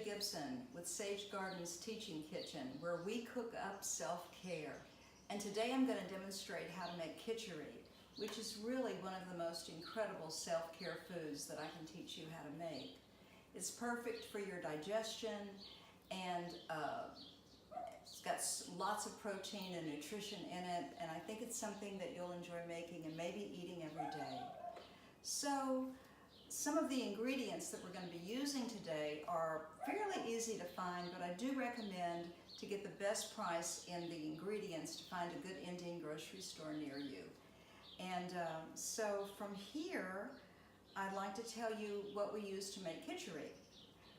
Gibson with Sage Garden's Teaching Kitchen, where we cook up self-care. And today I'm going to demonstrate how to make kitchari, which is really one of the most incredible self-care foods that I can teach you how to make. It's perfect for your digestion, and it's got lots of protein and nutrition in it, and I think it's something that you'll enjoy making and maybe eating every day. So, some of the ingredients that we're going to be using today are fairly easy to find, but I do recommend to get the best price in the ingredients to find a good Indian grocery store near you. And so from here, I'd like to tell you what we use to make kitchari.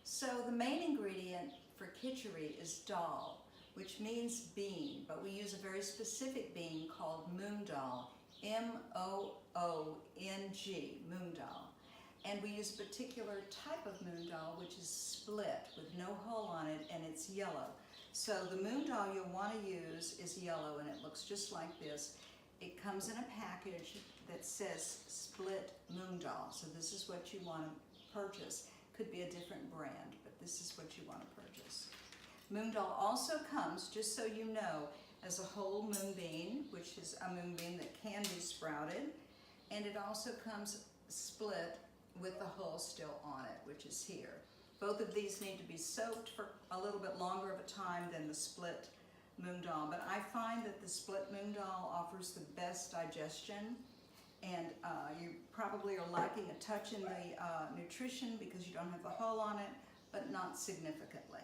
So the main ingredient for kitchari is dal, which means bean, but we use a very specific bean called moong dal, M-O-O-N-G, moong dal. And we use a particular type of moong dal, which is split with no hole on it, and it's yellow. So the moong dal you'll want to use is yellow, and it looks just like this. It comes in a package that says Split Moong Dahl. So this is what you want to purchase. Could be a different brand, but this is what you want to purchase. Moong dal also comes, just so you know, as a whole moong bean, which is a moong bean that can be sprouted. And it also comes split with the hull still on it, which is here. Both of these need to be soaked for a little bit longer of a time than the split moong dal, but I find that the split moong dal offers the best digestion, and you probably are lacking a touch in the nutrition because you don't have the hull on it, but not significantly.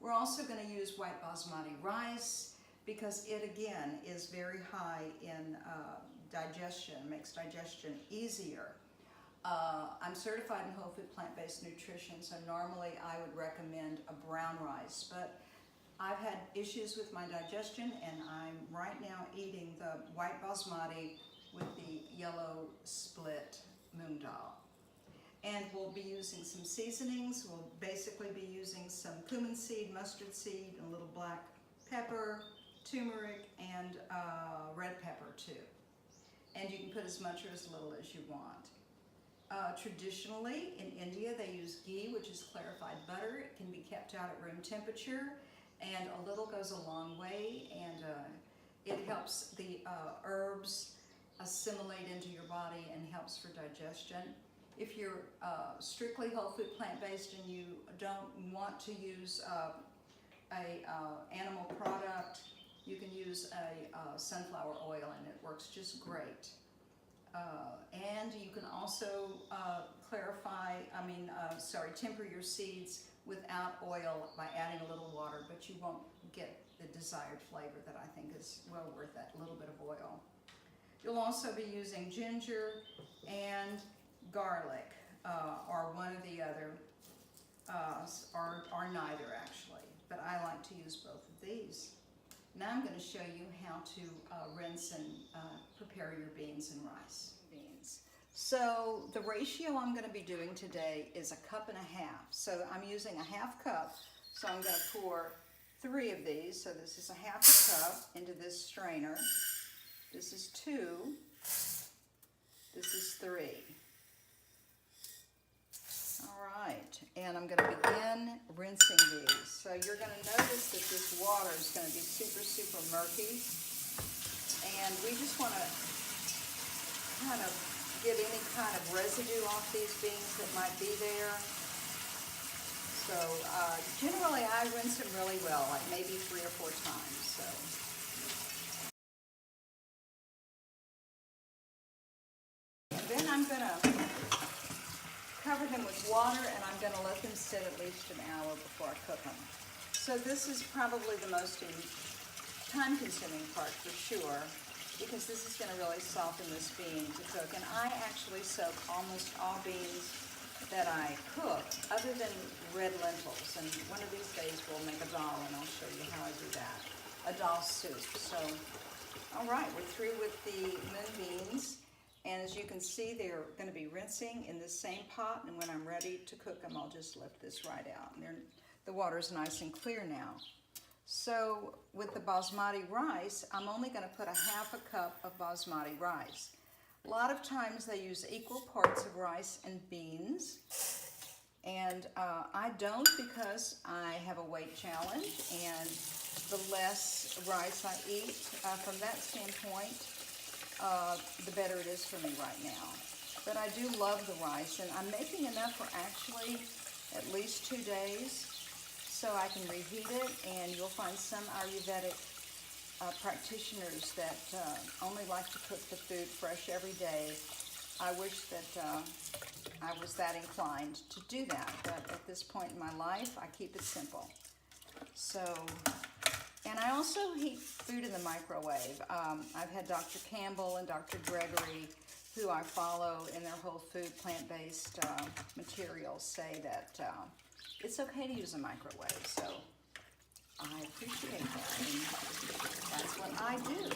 We're also going to use white basmati rice because it again is very high in digestion, makes digestion easier. I'm certified in whole food plant-based nutrition, so normally I would recommend a brown rice, but I've had issues with my digestion, and I'm right now eating the white basmati with the yellow split moong dal. And we'll be using some seasonings. We'll basically be using some cumin seed, mustard seed, a little black pepper, turmeric, and red pepper too. And you can put as much or as little as you want. Traditionally, in India, they use ghee, which is clarified butter. It can be kept out at room temperature, and a little goes a long way, and it helps the herbs assimilate into your body and helps for digestion. If you're strictly whole food plant-based and you don't want to use animal product, you can use a sunflower oil, and it works just great. And you can also temper your seeds without oil by adding a little water, but you won't get the desired flavor that I think is well worth that little bit of oil. You'll also be using ginger and garlic, or one or the other, or neither actually, but I like to use both of these. Now I'm going to show you how to rinse and prepare your beans and rice. So the ratio I'm going to be doing today is 1.5 cups. So I'm using a 1/2 cup, so I'm going to pour 3 of these. So this is 1/2 cup into this strainer. This is 2. This is 3. All right, and I'm going to begin rinsing these. So you're going to notice that this water is going to be super murky, and we just want to kind of get any kind of residue off these beans that might be there. So generally I rinse them really well, like maybe 3 or 4 times. So. And then I'm going to cover them with water, and I'm going to let them sit at least an hour before I cook them. So this is probably the most time-consuming part for sure, because this is going to really soften this bean to cook. And I actually soak almost all beans that I cook, other than red lentils. And one of these days we'll make a dal, and I'll show you how I do that. A dal soup. So, all right, we're through with the moong beans. And as you can see, they're going to be rinsing in this same pot. And when I'm ready to cook them, I'll just lift this right out. And the water's nice and clear now. So with the basmati rice, I'm only going to put 1/2 cup of basmati rice. A lot of times they use equal parts of rice and beans. And And I don't, because I have a weight challenge, and the less rice I eat, from that standpoint, the better it is for me right now. But I do love the rice, and I'm making enough for actually at least 2 days, so I can reheat it. And you'll find some Ayurvedic practitioners that only like to cook the food fresh every day. I wish that I was that inclined to do that, but at this point in my life, I keep it simple. So, and I also heat food in the microwave. I've had Dr. Campbell and Dr. Gregory, who I follow in their whole food plant-based materials, say that it's okay to use a microwave. So I appreciate that, and that's what I do.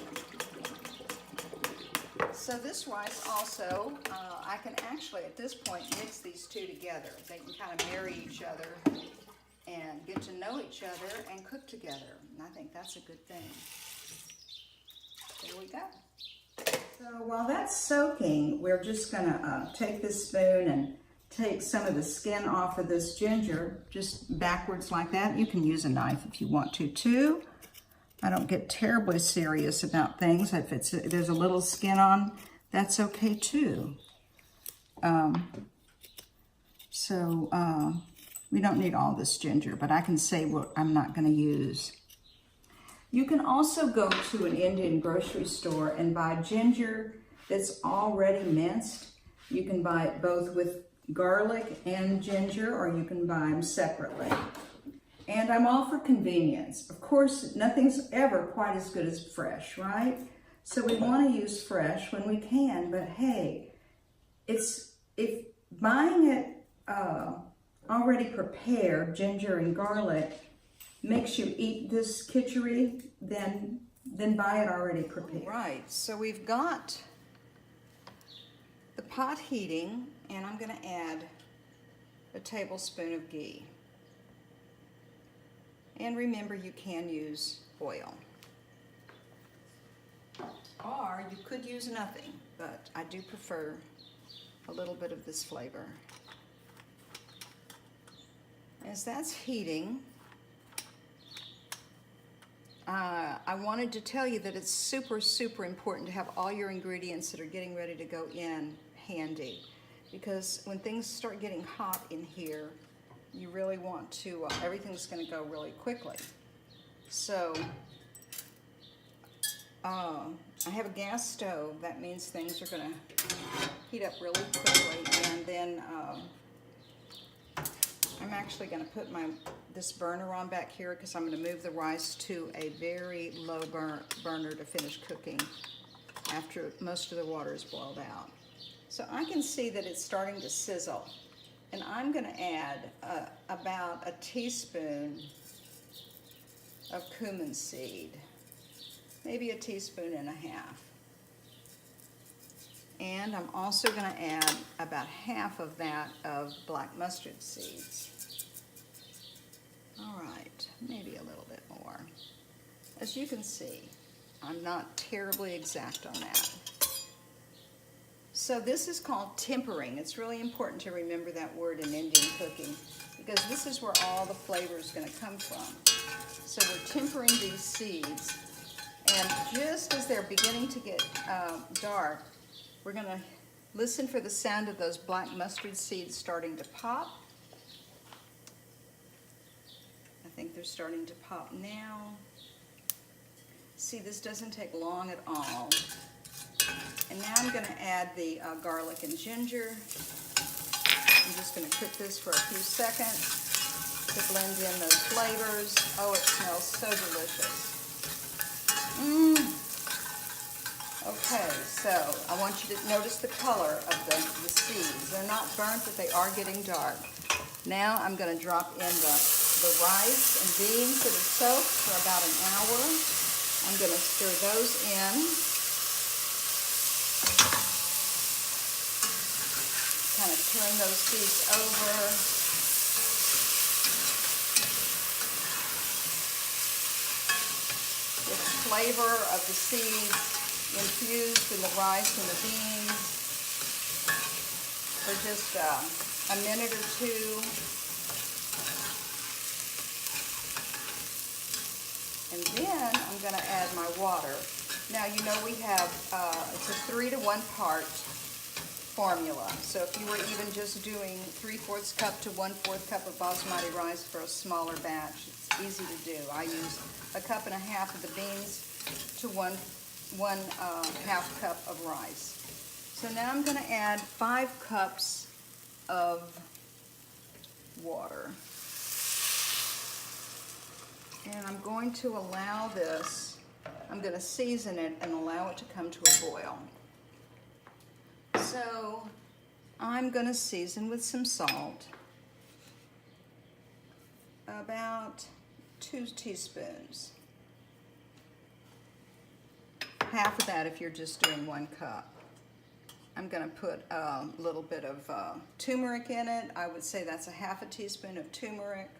So this rice also, I can actually at this point mix these two together. They can kind of marry each other and get to know each other and cook together. And I think that's a good thing. There we go. So while that's soaking, we're just gonna take this spoon and take some of the skin off of this ginger, just backwards like that. You can use a knife if you want to too. I don't get terribly serious about things. If there's a little skin on, that's okay too. We don't need all this ginger, but I can say what I'm not going to use. You can also go to an Indian grocery store and buy ginger that's already minced. You can buy it both with garlic and ginger, or you can buy them separately. And I'm all for convenience. Of course, nothing's ever quite as good as fresh, right? So we want to use fresh when we can, but hey, if buying it already prepared, ginger and garlic, makes you eat this kitchari, then buy it already prepared. Right, so we've got the pot heating, and I'm going to add a tablespoon of ghee. And remember, you can use oil. Or you could use nothing, but I do prefer a little bit of this flavor. As that's heating, I wanted to tell you that it's super, super important to have all your ingredients that are getting ready to go in handy. Because when things start getting hot in here, you really want to, everything's going to go really quickly. So, I have a gas stove. That means things are going to heat up really quickly. And then I'm actually going to put this burner on back here, because I'm going to move the rice to a very low burner to finish cooking after most of the water is boiled out. So I can see that it's starting to sizzle. And I'm going to add about a teaspoon of cumin seed, maybe 1.5 teaspoons. And I'm also going to add about half of that of black mustard seeds. All right, maybe a little bit more. As you can see, I'm not terribly exact on that. So this is called tempering. It's really important to remember that word in Indian cooking, because this is where all the flavor is going to come from. So we're tempering these seeds, and just as they're beginning to get dark, we're going to listen for the sound of those black mustard seeds starting to pop. I think they're starting to pop now. See, this doesn't take long at all. And now I'm going to add the garlic and ginger. I'm just going to cook this for a few seconds to blend in those flavors. Oh, it smells so delicious. Okay, so I want you to notice the color of the seeds. They're not burnt, but they are getting dark. Now I'm going to drop in the rice and beans that are soaked for about an hour. I'm going to stir those in. Kind of turn those seeds over. With the flavor of the seeds infused in the rice and the beans for just a minute or two. water. Now, you know we have, it's a 3 to 1 part formula. So if you were even just doing 3/4 cup to 1/4 cup of basmati rice for a smaller batch, it's easy to do. I use 1.5 cups of the beans to one half cup of rice. So now I'm going to add 5 cups of water. And I'm going to allow this, I'm going to season it and allow it to come to a boil. So I'm going to season with some salt, about 2 teaspoons. Half of that if you're just doing 1 cup. I'm going to put a little bit of turmeric in it. I would say that's a 1/2 teaspoon of turmeric,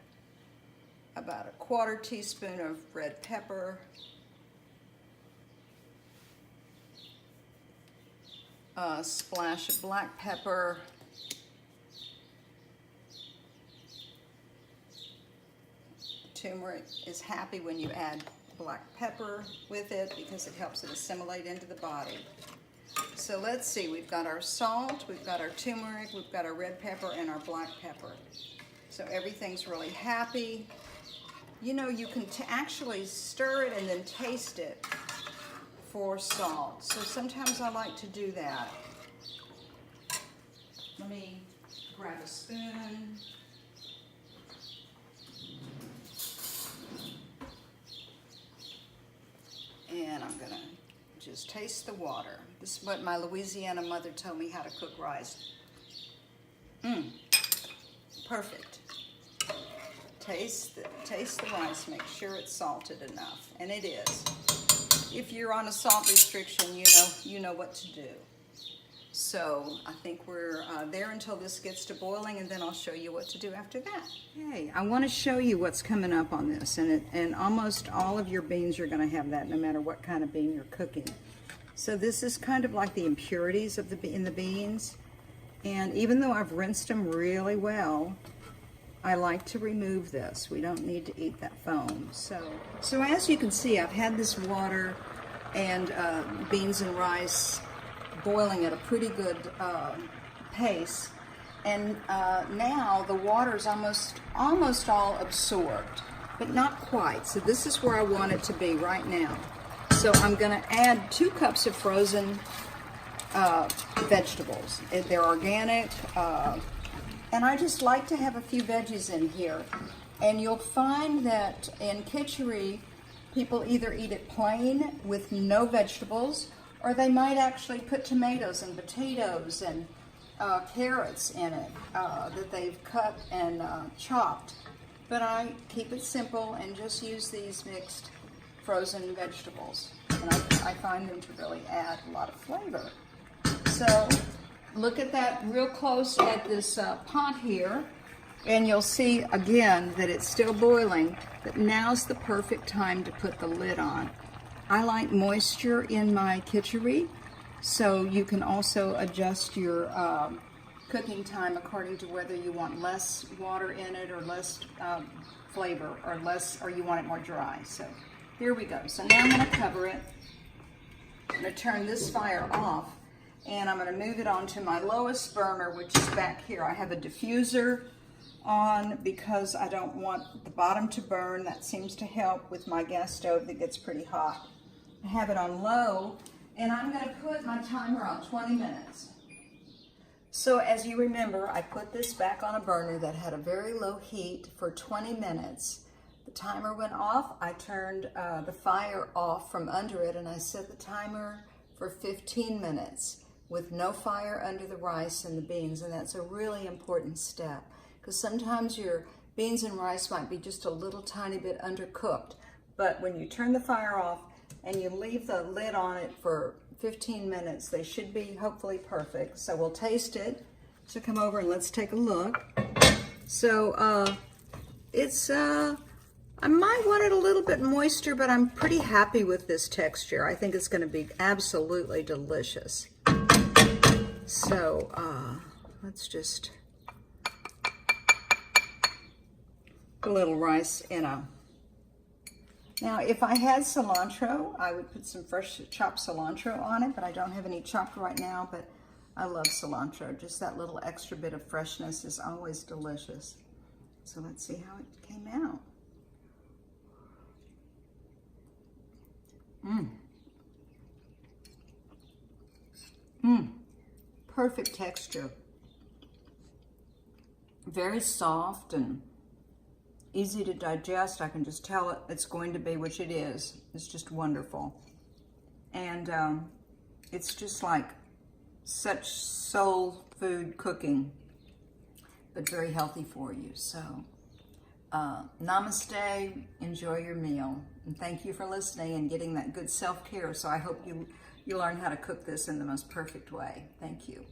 about 1/4 teaspoon of red pepper, a splash of black pepper, turmeric is happy when you add black pepper with it because it helps it assimilate into the body. So let's see, we've got our salt, we've got our turmeric, we've got our red pepper and our black pepper. So everything's really happy. You know, you can actually stir it and then taste it for salt. So sometimes I like to do that. Let me grab a spoon. And I'm gonna just taste the water. This is what my Louisiana mother told me how to cook rice. Perfect. Taste the rice, make sure it's salted enough, and it is. If you're on a salt restriction, you know what to do. So I think we're there until this gets to boiling, and then I'll show you what to do after that. Okay, I want to show you what's coming up on this, and almost all of your beans are going to have that, no matter what kind of bean you're cooking. So this is kind of like the impurities of in the beans, and even though I've rinsed them really well, I like to remove this. We don't need to eat that foam. So as you can see, I've had this water and beans and rice boiling at a pretty good pace, and now the water is almost all absorbed, but not quite. So this is where I want it to be right now. So I'm going to add 2 cups of frozen vegetables. They're organic, and I just like to have a few veggies in here. And you'll find that in Kitchari, people either eat it plain with no vegetables, or they might actually put tomatoes and potatoes and carrots in it that they've cut and chopped. But I keep it simple and just use these mixed frozen vegetables. And I find them to really add a lot of flavor. So look at that real close at this pot here, and you'll see again that it's still boiling, but now's the perfect time to put the lid on. I like moisture in my Kitchari, so you can also adjust your cooking time according to whether you want less water in it or less flavor, or you want it more dry. So here we go. So now I'm going to cover it. I'm going to turn this fire off, and I'm going to move it onto my lowest burner, which is back here. I have a diffuser on because I don't want the bottom to burn. That seems to help with my gas stove that gets pretty hot. I have it on low, and I'm going to put my timer on 20 minutes. So as you remember, I put this back on a burner that had a very low heat for 20 minutes. The timer went off. I turned the fire off from under it, and I set the timer for 15 minutes with no fire under the rice and the beans, and that's a really important step because sometimes your beans and rice might be just a little tiny bit undercooked, but when you turn the fire off and you leave the lid on it for 15 minutes, they should be hopefully perfect. So we'll taste it. So come over and let's take a look. So it's I might want it a little bit moister, but I'm pretty happy with this texture. I think it's going to be absolutely delicious. So let's just put a little rice in a Now, if I had cilantro, I would put some fresh chopped cilantro on it, but I don't have any chopped right now, but I love cilantro. Just that little extra bit of freshness is always delicious. So let's see how it came out. Perfect texture. Very soft and easy to digest. I can just tell it's going to be, which it is. It's just wonderful. And it's just like such soul food cooking, but very healthy for you. So namaste, enjoy your meal. And thank you for listening and getting that good self-care. So I hope you learn how to cook this in the most perfect way. Thank you.